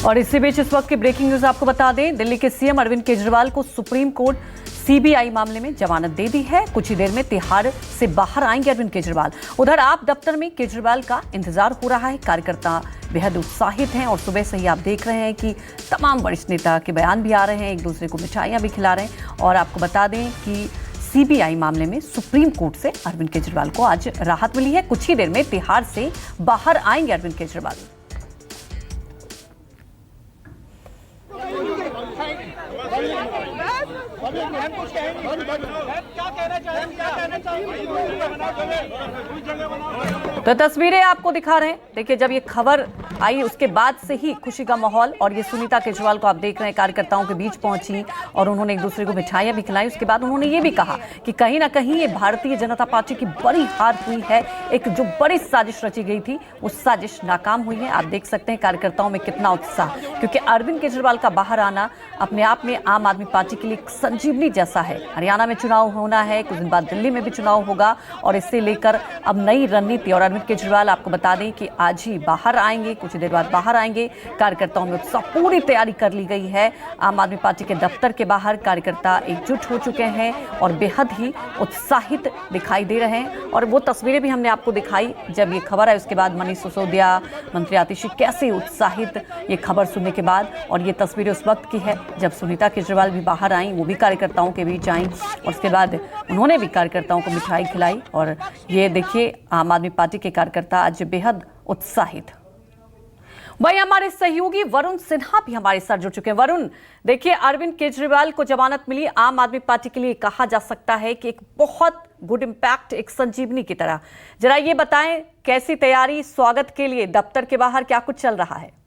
और इसी बीच इस वक्त की ब्रेकिंग न्यूज आपको बता दें, दिल्ली के सीएम अरविंद केजरीवाल को सुप्रीम कोर्ट सीबीआई मामले में जमानत दे दी है। कुछ ही देर में तिहाड़ से बाहर आएंगे अरविंद केजरीवाल। उधर आप दफ्तर में केजरीवाल का इंतजार हो रहा है। कार्यकर्ता बेहद उत्साहित हैं और सुबह से ही आप देख रहे हैं कि तमाम वरिष्ठ नेता के बयान भी आ रहे हैं, एक दूसरे को मिठाइयां भी खिला रहे हैं। और आपको बता दें कि सीबीआई मामले में सुप्रीम कोर्ट से अरविंद केजरीवाल को आज राहत मिली है। कुछ ही देर में तिहाड़ से बाहर आएंगे अरविंद केजरीवाल। तो तस्वीरें आपको दिखा रहे हैं। देखिए, जब ये खबर आई उसके बाद से ही खुशी का माहौल, और ये सुनीता केजरीवाल को आप देख रहे हैं कार्यकर्ताओं के बीच पहुंची और उन्होंने एक दूसरे को मिठाइयां भी खिलाई। उसके बाद उन्होंने ये भी कहा कि कहीं ना कहीं ये भारतीय जनता पार्टी की बड़ी हार हुई है। एक जो बड़ी साजिश रची गई थी वो साजिश नाकाम हुई है। आप देख सकते हैं कार्यकर्ताओं में कितना उत्साह, क्योंकि अरविंद केजरीवाल का बाहर आना अपने आप में आम आदमी पार्टी के लिए एक संजीवनी जैसा है। हरियाणा में चुनाव होना है, कुछ दिन बाद दिल्ली में भी चुनाव होगा और इससे लेकर अब नई रणनीति। और अरविंद केजरीवाल आपको बता दें कि आज ही बाहर आएंगे, कुछ देर बाद बाहर आएंगे। कार्यकर्ताओं में उत्साह, पूरी तैयारी कर ली गई है। आम आदमी पार्टी के दफ्तर के बाहर कार्यकर्ता एकजुट हो चुके हैं और बेहद ही उत्साहित दिखाई दे रहे हैं। और वो तस्वीरें भी हमने आपको दिखाई जब ये खबर आई उसके बाद। मनीष सिसोदिया, मंत्री आतिशी कैसे उत्साहित ये खबर सुनने के बाद। और ये तस्वीरें उस वक्त की है जब सुनीता केजरीवाल भी बाहर आई, वो भी कार्यकर्ताओं के बीच आई और उसके बाद उन्होंने भी कार्यकर्ताओं को मिठाई खिलाई। और ये देखिए, आम आदमी पार्टी के कार्यकर्ता आज बेहद उत्साहित। वही हमारे सहयोगी वरुण सिन्हा भी हमारे साथ जुड़ चुके हैं। वरुण, देखिए, अरविंद केजरीवाल को जमानत मिली। आम आदमी पार्टी के लिए कहा जा सकता है कि एक बहुत गुड इम्पैक्ट, एक संजीवनी की तरह। जरा ये बताएं, कैसी तैयारी स्वागत के लिए दफ्तर के बाहर क्या कुछ चल रहा है?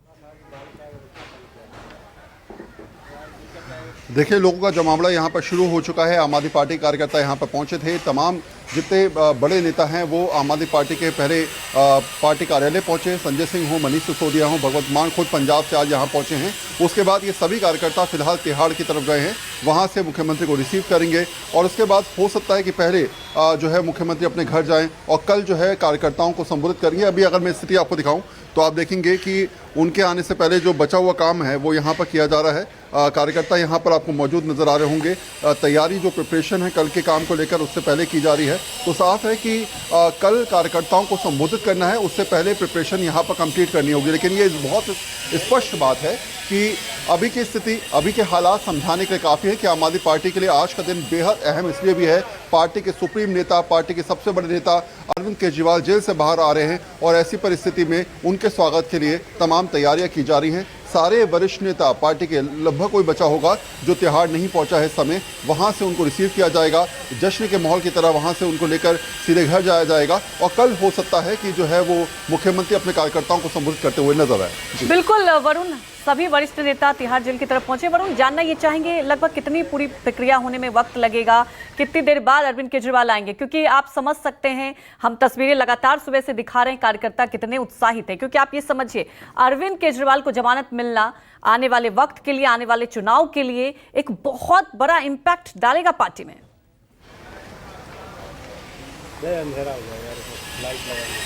देखिए, लोगों का जमावड़ा यहाँ पर शुरू हो चुका है। आम आदमी पार्टी कार्यकर्ता यहाँ पर पहुँचे थे। तमाम जितने बड़े नेता हैं वो आम आदमी पार्टी के पहले पार्टी कार्यालय पहुँचे। संजय सिंह हो, मनीष सिसोदिया हो, भगवंत मान खुद पंजाब से आज यहाँ पहुँचे हैं। उसके बाद ये सभी कार्यकर्ता फिलहाल तिहाड़ की तरफ गए हैं, वहाँ से मुख्यमंत्री को रिसीव करेंगे। और उसके बाद हो सकता है कि पहले जो है मुख्यमंत्री अपने घर जाएँ और कल जो है कार्यकर्ताओं को संबोधित करेंगे। अभी अगर मैं स्थिति आपको दिखाऊँ तो आप देखेंगे कि उनके आने से पहले जो बचा हुआ काम है वो यहाँ पर किया जा रहा है। कार्यकर्ता यहाँ पर आपको मौजूद नज़र आ रहे होंगे। तैयारी जो प्रिपरेशन है कल के काम को लेकर उससे पहले की जा रही है। तो साफ है कि कल कार्यकर्ताओं को संबोधित करना है, उससे पहले प्रिपरेशन यहाँ पर कंप्लीट करनी होगी। लेकिन ये बहुत स्पष्ट बात है कि अभी की स्थिति, अभी के हालात समझाने के लिए काफ़ी है कि आम आदमी पार्टी के लिए आज का दिन बेहद अहम इसलिए भी है। पार्टी के सुप्रीम नेता, पार्टी के सबसे बड़े नेता अरविंद केजरीवाल जेल से बाहर आ रहे हैं और ऐसी परिस्थिति में उनके स्वागत के लिए तमाम तैयारियां की जा रही हैं। सारे वरिष्ठ नेता पार्टी के लगभग कोई बचा होगा जो तिहाड़ नहीं पहुंचा है इस समय, वहां से उनको रिसीव किया जाएगा। जश्न के माहौल की तरह वहां से उनको लेकर सीधे घर जाया जाएगा और कल हो सकता है कि जो है वो मुख्यमंत्री अपने कार्यकर्ताओं को संबोधित करते हुए नजर आए। बिल्कुल वरुण, सभी वरिष्ठ नेता तिहाड़ जेल की तरफ पहुंचे। वरुण, जानना ये चाहेंगे लगभग कितनी पूरी प्रक्रिया होने में वक्त लगेगा, कितनी देर बाद अरविंद केजरीवाल आएंगे? क्योंकि आप समझ सकते हैं, हम तस्वीरें लगातार सुबह से दिखा रहे हैं, कार्यकर्ता कितने उत्साहित हैं। क्योंकि आप ये समझिए, अरविंद केजरीवाल को जमानत मिलना आने वाले वक्त के लिए, आने वाले चुनाव के लिए एक बहुत बड़ा इंपैक्ट डालेगा पार्टी में।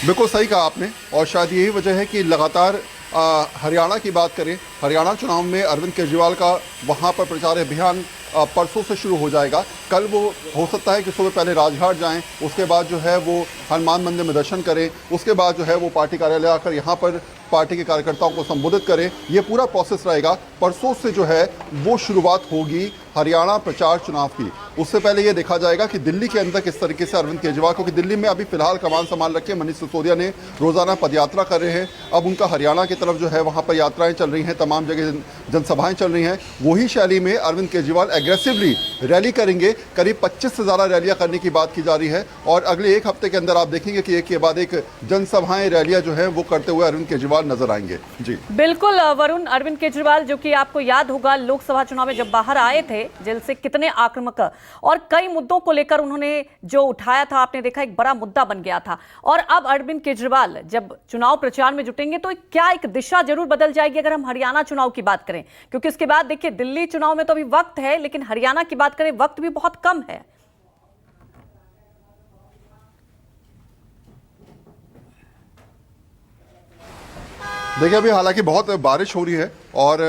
बिल्कुल सही कहा आपने, और शायद यही वजह है कि लगातार हरियाणा की बात करें, हरियाणा चुनाव में अरविंद केजरीवाल का वहाँ पर प्रचार अभियान परसों से शुरू हो जाएगा। कल वो हो सकता है कि सुबह पहले राजघाट जाएं, उसके बाद जो है वो हनुमान मंदिर में दर्शन करें, उसके बाद जो है वो पार्टी कार्यालय आकर यहाँ पर पार्टी के कार्यकर्ताओं को संबोधित करें। ये पूरा प्रोसेस रहेगा। परसों से जो है वो शुरुआत होगी हरियाणा प्रचार चुनाव की। उससे पहले ये देखा जाएगा कि दिल्ली के अंदर किस तरीके से अरविंद केजरीवाल, क्योंकि दिल्ली में अभी फिलहाल कमान संभाल रखे मनीष सिसोदिया ने, रोजाना पदयात्रा कर रहे हैं। अब उनका हरियाणा की तरफ जो है वहाँ पर यात्राएं चल रही हैं, तमाम जगह जनसभाएं चल रही हैं। वही शैली में अरविंद केजरीवाल एग्रेसिवली रैली करेंगे। करीब 25 से ज़्यादा रैलियां करने की बात की जा रही है और अगले एक हफ्ते के अंदर आप देखेंगे कि एक के बाद एक जनसभाएं, रैलियां जो है वो करते हुए अरविंद केजरीवाल नजर आएंगे। जी बिल्कुल वरुण, अरविंद केजरीवाल जो कि आपको याद होगा लोकसभा चुनाव में जब बाहर आए थे जेल से, कितने आक्रामक और कई मुद्दों को लेकर उन्होंने जो उठाया था, आपने देखा एक बड़ा मुद्दा बन गया था। और अब अरविंद केजरीवाल जब चुनाव प्रचार में जुटेंगे तो क्या एक दिशा जरूर बदल जाएगी अगर हम हरियाणा चुनाव की बात करें। क्योंकि उसके बाद देखिए, दिल्ली चुनाव में तो अभी वक्त है, लेकिन हरियाणा की बात करें वक्त भी बहुत कम है। देखिए अभी हालांकि बहुत बारिश हो रही है और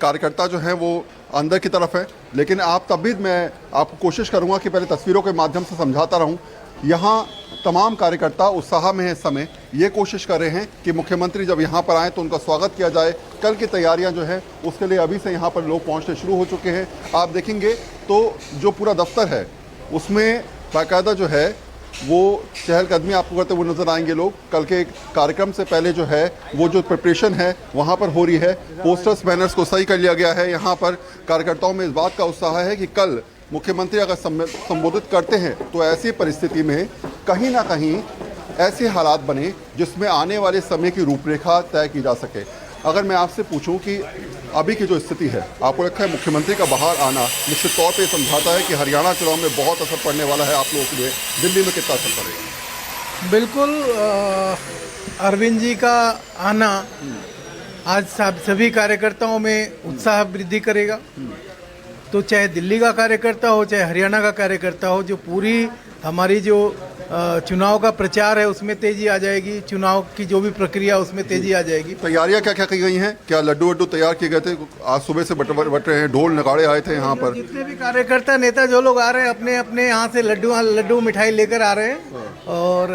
कार्यकर्ता जो है वो अंदर की तरफ है, लेकिन आप तब भी मैं आपको कोशिश करूंगा कि पहले तस्वीरों के माध्यम से समझाता रहूं। यहाँ तमाम कार्यकर्ता उत्साह में है इस समय, ये कोशिश कर रहे हैं कि मुख्यमंत्री जब यहाँ पर आए तो उनका स्वागत किया जाए। कल की तैयारियां जो है उसके लिए अभी से यहाँ पर लोग पहुँचने शुरू हो चुके हैं। आप देखेंगे तो जो पूरा दफ्तर है उसमें बाकायदा जो है वो चहलकदमी आपको करते हुए नजर आएंगे लोग। कल के कार्यक्रम से पहले जो है वो जो प्रिपरेशन है वहाँ पर हो रही है। पोस्टर्स बैनर्स को सही कर लिया गया है। यहाँ पर कार्यकर्ताओं में इस बात का उत्साह है कि कल मुख्यमंत्री अगर संबोधित करते हैं तो ऐसी परिस्थिति में कहीं ना कहीं ऐसे हालात बने जिसमें आने वाले समय की रूपरेखा तय की जा सके। अगर मैं आपसे पूछूं कि अभी की जो स्थिति है, आपको लगता है मुख्यमंत्री का बाहर आना निश्चित तौर पे समझाता है कि हरियाणा चुनाव में बहुत असर पड़ने वाला है आप लोगों के लिए, दिल्ली में कितना असर पड़ेगा? बिल्कुल, अरविंद जी का आना आज सभी कार्यकर्ताओं में उत्साह वृद्धि करेगा। तो चाहे दिल्ली का कार्यकर्ता हो चाहे हरियाणा का कार्यकर्ता हो, जो पूरी हमारी जो चुनाव का प्रचार है उसमें तेजी आ जाएगी, चुनाव की जो भी प्रक्रिया उसमें तेजी आ जाएगी। तैयारियां क्या क्या की गई हैं? क्या लड्डू वड्डू तैयार किए गए थे? आज सुबह से बट रहे हैं, ढोल नगाड़े आए थे यहाँ पर। जितने भी कार्यकर्ता नेता जो लोग आ रहे हैं अपने अपने यहाँ से लड्डू मिठाई लेकर आ रहे हैं और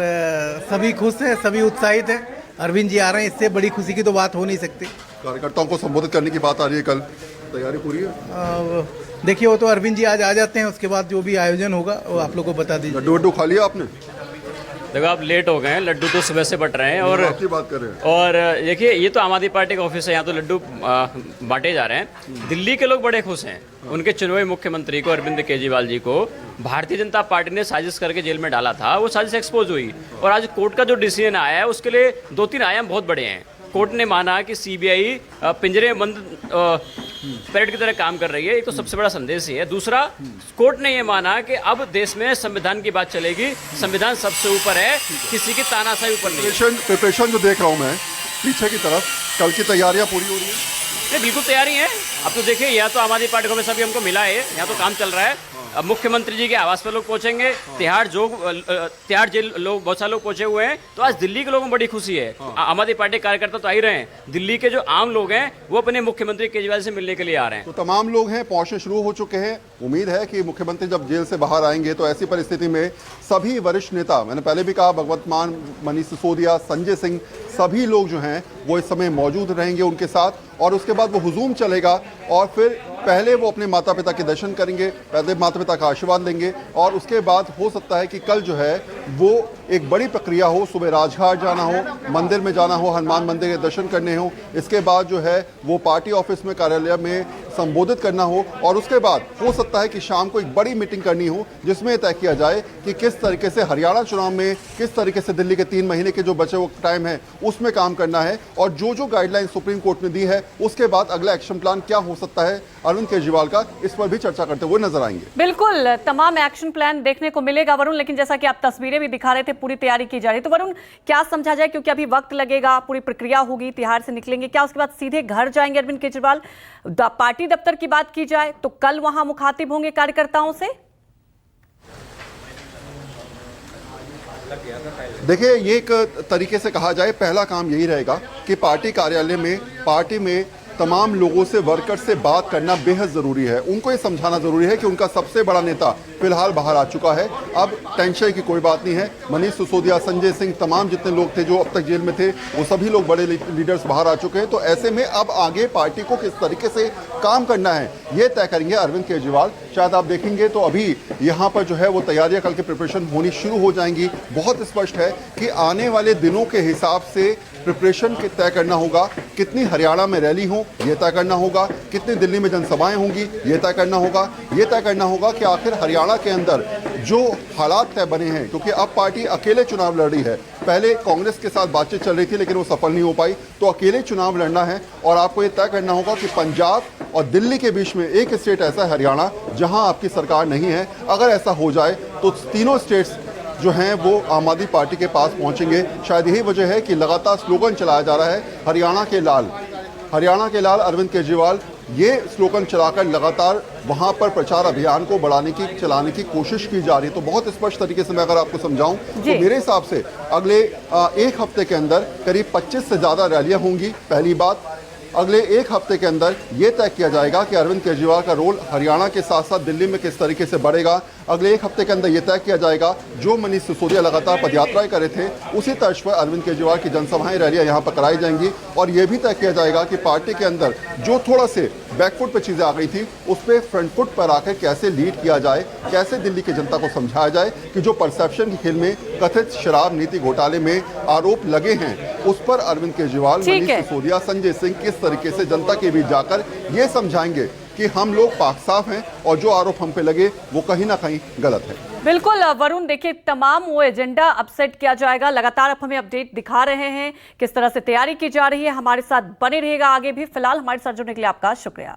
सभी खुश हैं, सभी उत्साहित हैं। अरविंद जी आ रहे हैं, इससे बड़ी खुशी की तो बात हो नहीं सकती। कार्यकर्ताओं को संबोधित करने की बात आ रही है, कल तैयारी पूरी है? देखिए वो तो अरविंद जी आज आ जाते हैं, उसके बाद जो भी आयोजन होगा वो आप लोग को बता दीजिए। लड्डू वड्डू खा लिया आपने? देखो आप लेट हो गए हैं, लड्डू तो सुबह से बट रहे हैं और आपकी बात कर रहे हैं। और देखिए ये तो आम आदमी पार्टी का ऑफिस है, यहाँ तो लड्डू बांटे जा रहे हैं। दिल्ली के लोग बड़े खुश हैं, उनके चुने हुए मुख्यमंत्री को अरविंद केजरीवाल जी को भारतीय जनता पार्टी ने साजिश करके जेल में डाला था, वो साजिश एक्सपोज हुई और आज कोर्ट का जो डिसीजन आया है उसके लिए 2-3 आयाम बहुत बड़े हैं। कोर्ट ने माना कि सीबीआई पिंजरे में बंद पैरेट की तरह काम कर रही है, एक तो सबसे बड़ा संदेश ही है। दूसरा, कोर्ट ने ये माना कि अब देश में संविधान की बात चलेगी, संविधान सबसे ऊपर है, किसी की तानाशाही ऊपर नहीं। प्रिपरेशन जो देख रहा हूँ मैं पीछे की तरफ, कल की तैयारियां पूरी हो रही है? ये बिल्कुल तैयारी है। अब तो देखिए यहाँ तो आम आदमी पार्टी को सभी हमको मिला है, यहाँ तो काम चल रहा है। अब मुख्यमंत्री जी के आवास पर लोग पहुंचेंगे, तिहाड़ जेल लोग बहुत सारे लोग पहुंचे हुए हैं। तो आज दिल्ली के लोगों में बड़ी खुशी है। आम आदमी पार्टी कार्यकर्ता तो आ ही रहे हैं, दिल्ली के जो आम लोग हैं वो अपने मुख्यमंत्री केजरीवाल से मिलने के लिए आ रहे हैं। तो तमाम लोग हैं, पहुंचने शुरू हो चुके हैं। उम्मीद है कि मुख्यमंत्री जब जेल से बाहर आएंगे तो ऐसी परिस्थिति में सभी वरिष्ठ नेता, मैंने पहले भी कहा, भगवत मान, मनीष सिसोदिया, संजय सिंह, सभी लोग जो हैं वो इस समय मौजूद रहेंगे उनके साथ। और उसके बाद वो हुजूम चलेगा और फिर पहले वो अपने माता पिता के दर्शन करेंगे, पहले माता पिता का आशीर्वाद लेंगे और उसके बाद हो सकता है कि कल जो है वो एक बड़ी प्रक्रिया हो, सुबह राजघाट जाना हो, मंदिर में जाना हो, हनुमान मंदिर के दर्शन करने हो, इसके बाद जो है वो पार्टी ऑफिस में, कार्यालय में संबोधित करना हो और उसके बाद हो सकता है कि शाम को एक बड़ी मीटिंग करनी हो जिसमें तय किया जाए कि किस तरीके से हरियाणा चुनाव में, किस तरीके से दिल्ली के 3 महीने के जो बचे हुए टाइम है उसमें काम करना है और जो जो गाइडलाइन सुप्रीम कोर्ट ने दी है उसके बाद अगला एक्शन प्लान क्या हो सकता है अरविंद केजरीवाल का, इस पर भी चर्चा करते हुए नजर आएंगे। बिल्कुल तमाम एक्शन प्लान देखने को मिलेगा वरुण, लेकिन जैसा कि आप तस्वीरें भी दिखा रहे थे, पूरी तैयारी की जा रही है। तो वरुण, क्या समझा जाए, क्योंकि अभी वक्त लगेगा, पूरी प्रक्रिया होगी, तिहाड़ से निकलेंगे, क्या उसके बाद सीधे घर जाएंगे अरविंद केजरीवाल? पार्टी दफ्तर की बात की जाए तो कल वहां मुखातिब होंगे कार्यकर्ताओं से? देखिए, ये एक तरीके से कहा जाए पहला काम यही रहेगा कि पार्टी कार्यालय में, पार्टी में तमाम लोगों से, वर्कर से बात करना बेहद ज़रूरी है। उनको ये समझाना ज़रूरी है कि उनका सबसे बड़ा नेता फिलहाल बाहर आ चुका है, अब टेंशन की कोई बात नहीं है। मनीष सिसोदिया, संजय सिंह, तमाम जितने लोग थे जो अब तक जेल में थे, वो सभी लोग बड़े लीडर्स बाहर आ चुके हैं। तो ऐसे में अब आगे पार्टी को किस तरीके से काम करना है ये तय करेंगे अरविंद केजरीवाल। शायद आप देखेंगे तो अभी यहाँ पर जो है वो तैयारियाँ, कल की प्रिपरेशन होनी शुरू हो जाएंगी। बहुत स्पष्ट है कि आने वाले दिनों के हिसाब से प्रिपरेशन तय करना होगा। कितनी हरियाणा में रैली हो ये तय करना होगा, कितनी दिल्ली में जनसभाएं होंगी ये तय करना होगा। ये तय करना होगा कि आखिर हरियाणा के अंदर जो हालात तय बने हैं, क्योंकि अब पार्टी अकेले चुनाव लड़ रही है। पहले कांग्रेस के साथ बातचीत चल रही थी लेकिन वो सफल नहीं हो पाई, तो अकेले चुनाव लड़ना है और आपको ये तय करना होगा कि पंजाब और दिल्ली के बीच में एक स्टेट ऐसा है, हरियाणा, जहां आपकी सरकार नहीं है। अगर ऐसा हो जाए तो तीनों स्टेट्स जो हैं वो आम आदमी पार्टी के पास पहुंचेंगे। शायद यही वजह है कि लगातार स्लोगन चलाया जा रहा है, हरियाणा के लाल, हरियाणा के लाल अरविंद केजरीवाल ये स्लोगन चलाकर लगातार वहां पर प्रचार अभियान को चलाने की कोशिश की जा रही है। तो बहुत स्पष्ट तरीके से मैं अगर आपको समझाऊं तो मेरे हिसाब से अगले एक हफ्ते के अंदर करीब 25 से ज्यादा रैलियां होंगी। पहली बात, अगले एक हफ्ते के अंदर यह तय किया जाएगा कि अरविंद केजरीवाल का रोल हरियाणा के साथ साथ दिल्ली में किस तरीके से बढ़ेगा। अगले एक हफ्ते के अंदर यह तय किया जाएगा, जो मनीष सिसोदिया लगातार पदयात्राएं करे थे उसी तर्ज पर अरविंद केजरीवाल की जनसभाएं रैलियां यहां पर कराई जाएंगी। और यह भी तय किया जाएगा कि पार्टी के अंदर जो थोड़ा से बैकफुट पे चीजें आ गई थी उस पर फ्रंट फुट पर आकर कैसे लीड किया जाए, कैसे दिल्ली की जनता को समझाया जाए कि जो परसेप्शन की खेल में कथित शराब नीति घोटाले में आरोप लगे हैं उस पर अरविंद केजरीवाल, मनीष सिसोदिया, संजय सिंह किस तरीके से जनता के बीच जाकर ये समझाएंगे कि हम लोग पाक साफ हैं और जो आरोप हम पे लगे वो कहीं ना कहीं गलत है। बिल्कुल वरुण, देखिए तमाम वो एजेंडा अपसेट किया जाएगा। लगातार आप हमें अपडेट दिखा रहे हैं किस तरह से तैयारी की जा रही है। हमारे साथ बने रहिएगा आगे भी। फिलहाल हमारे साथ जुड़ने के लिए आपका शुक्रिया।